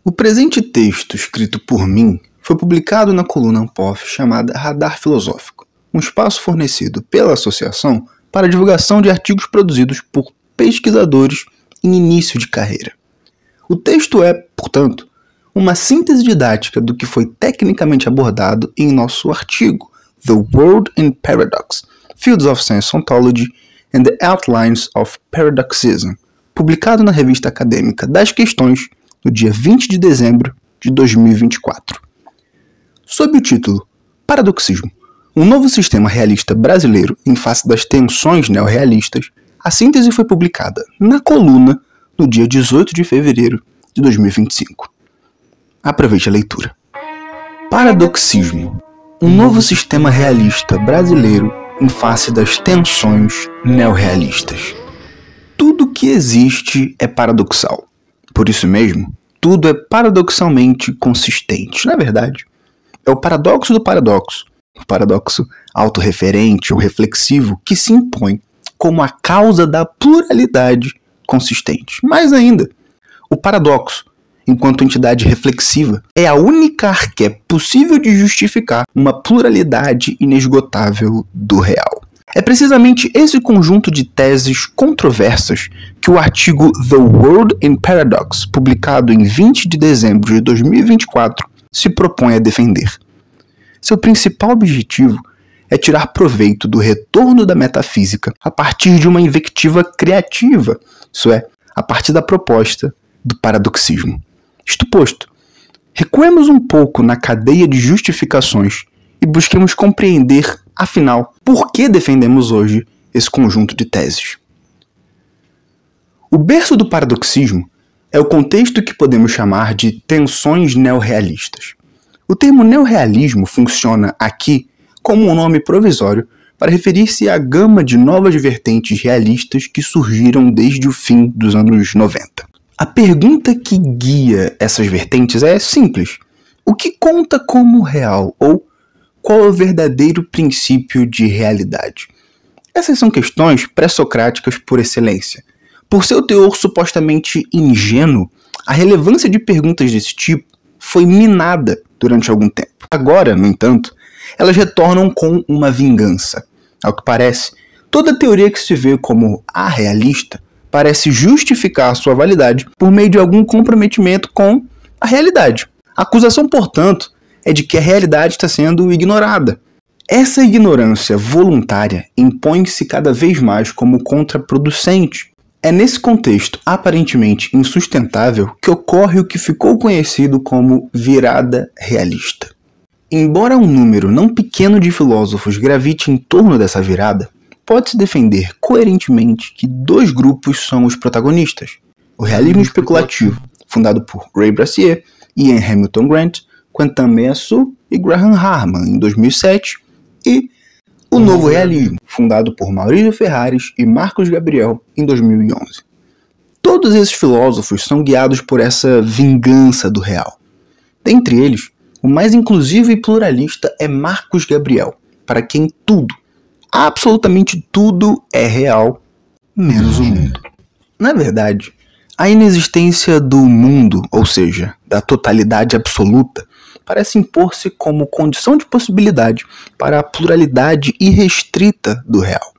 O presente texto, escrito por mim, foi publicado na coluna Ampof chamada Radar Filosófico, um espaço fornecido pela associação para a divulgação de artigos produzidos por pesquisadores em início de carreira. O texto é, portanto, uma síntese didática do que foi tecnicamente abordado em nosso artigo The World in Paradox, Fields of Sense Ontology and the Outlines of Paradoxism, publicado na Revista Acadêmica das Questões no dia 20 de dezembro de 2024. Sob o título Paradoxismo, um novo sistema realista brasileiro em face das tensões neorrealistas, a síntese foi publicada na coluna no dia 18 de fevereiro de 2025. Aproveite a leitura. Paradoxismo, um novo sistema realista brasileiro em face das tensões neorrealistas. Tudo que existe é paradoxal. Por isso mesmo, tudo é paradoxalmente consistente. Na verdade, é o paradoxo do paradoxo, o paradoxo autorreferente ou reflexivo que se impõe como a causa da pluralidade consistente. Mais ainda, o paradoxo, enquanto entidade reflexiva, é a única arqué possível de justificar uma pluralidade inesgotável do real. É precisamente esse conjunto de teses controversas que o artigo The World in Paradox, publicado em 20 de dezembro de 2024, se propõe a defender. Seu principal objetivo é tirar proveito do retorno da metafísica a partir de uma invectiva criativa, isso é, a partir da proposta do paradoxismo. Isto posto, recuemos um pouco na cadeia de justificações e busquemos compreender, afinal, por que defendemos hoje esse conjunto de teses. O berço do paradoxismo é o contexto que podemos chamar de tensões neorrealistas. O termo neorrealismo funciona aqui como um nome provisório para referir-se à gama de novas vertentes realistas que surgiram desde o fim dos anos 90. A pergunta que guia essas vertentes é simples. O que conta como real? Ou qual é o verdadeiro princípio de realidade? Essas são questões pré-socráticas por excelência. Por seu teor supostamente ingênuo, a relevância de perguntas desse tipo foi minada durante algum tempo. Agora, no entanto, elas retornam com uma vingança. Ao que parece, toda teoria que se vê como arrealista parece justificar sua validade por meio de algum comprometimento com a realidade. A acusação, portanto, é de que a realidade está sendo ignorada. Essa ignorância voluntária impõe-se cada vez mais como contraproducente. É nesse contexto aparentemente insustentável que ocorre o que ficou conhecido como virada realista. Embora um número não pequeno de filósofos gravite em torno dessa virada, pode-se defender coerentemente que dois grupos são os protagonistas. O realismo especulativo, fundado por Ray Brassier, Ian Hamilton Grant, Quentin Meillassoux e Graham Harman, em 2007, e o novo realismo, fundado por Maurício Ferraris e Marcos Gabriel, em 2011. Todos esses filósofos são guiados por essa vingança do real. Dentre eles, o mais inclusivo e pluralista é Marcos Gabriel, para quem tudo, absolutamente tudo é real, menos o mundo. Na verdade, a inexistência do mundo, ou seja, da totalidade absoluta, parece impor-se como condição de possibilidade para a pluralidade irrestrita do real.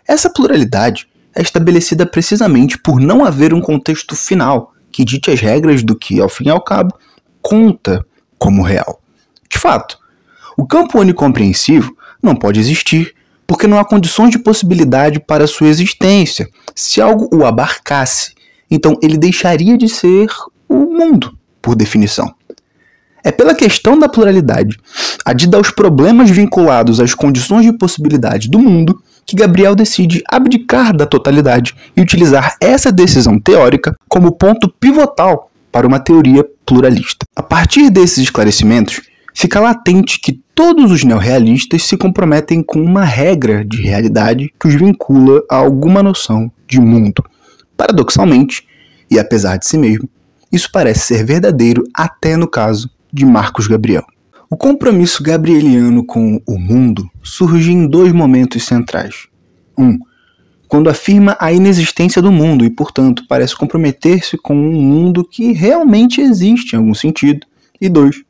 Essa pluralidade é estabelecida precisamente por não haver um contexto final que dite as regras do que, ao fim e ao cabo, conta como real. De fato, o campo onicompreensivo não pode existir porque não há condições de possibilidade para sua existência. Se algo o abarcasse, então ele deixaria de ser o mundo, por definição. É pela questão da pluralidade, adida aos problemas vinculados às condições de possibilidade do mundo, que Gabriel decide abdicar da totalidade e utilizar essa decisão teórica como ponto pivotal para uma teoria pluralista. A partir desses esclarecimentos, fica latente que todos os neorrealistas se comprometem com uma regra de realidade que os vincula a alguma noção de mundo. Paradoxalmente, e apesar de si mesmo, isso parece ser verdadeiro até no caso de Marcos Gabriel. O compromisso gabrieliano com o mundo surge em dois momentos centrais. quando afirma a inexistência do mundo e, portanto, parece comprometer-se com um mundo que realmente existe em algum sentido. E 2.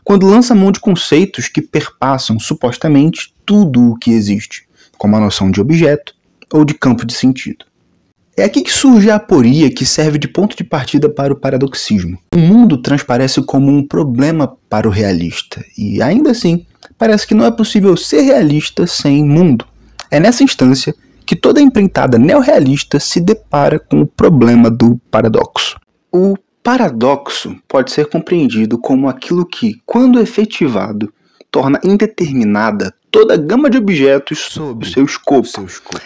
Quando lança mão de conceitos que perpassam supostamente tudo o que existe, como a noção de objeto ou de campo de sentido. É aqui que surge a aporia que serve de ponto de partida para o paradoxismo. O mundo transparece como um problema para o realista, e ainda assim, parece que não é possível ser realista sem mundo. É nessa instância que toda empreitada neorrealista se depara com o problema do paradoxo. O paradoxo pode ser compreendido como aquilo que, quando efetivado, torna indeterminada toda a gama de objetos sob seu escopo.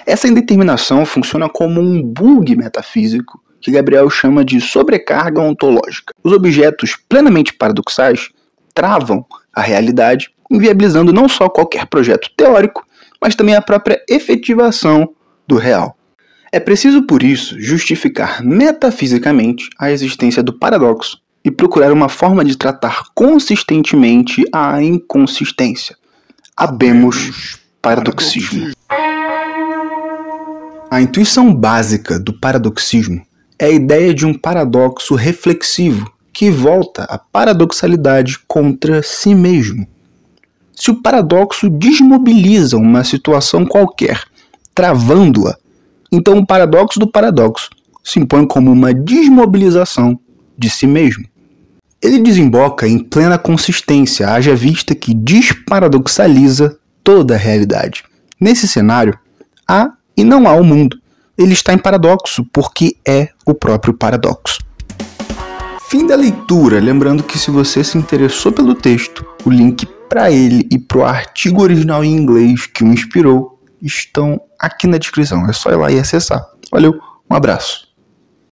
Essa indeterminação funciona como um bug metafísico que Gabriel chama de sobrecarga ontológica. Os objetos plenamente paradoxais travam a realidade, inviabilizando não só qualquer projeto teórico, mas também a própria efetivação do real. É preciso, por isso, justificar metafisicamente a existência do paradoxo e procurar uma forma de tratar consistentemente a inconsistência. Habemos paradoxismo. A intuição básica do paradoxismo é a ideia de um paradoxo reflexivo que volta a paradoxalidade contra si mesmo. Se o paradoxo desmobiliza uma situação qualquer, travando-a, então o paradoxo do paradoxo se impõe como uma desmobilização de si mesmo. Ele desemboca em plena consistência, haja vista que desparadoxaliza toda a realidade. Nesse cenário, há e não há o mundo. Ele está em paradoxo porque é o próprio paradoxo. Fim da leitura. Lembrando que se você se interessou pelo texto, o link para ele e para o artigo original em inglês que o inspirou estão aqui na descrição. É só ir lá e acessar. Valeu, um abraço.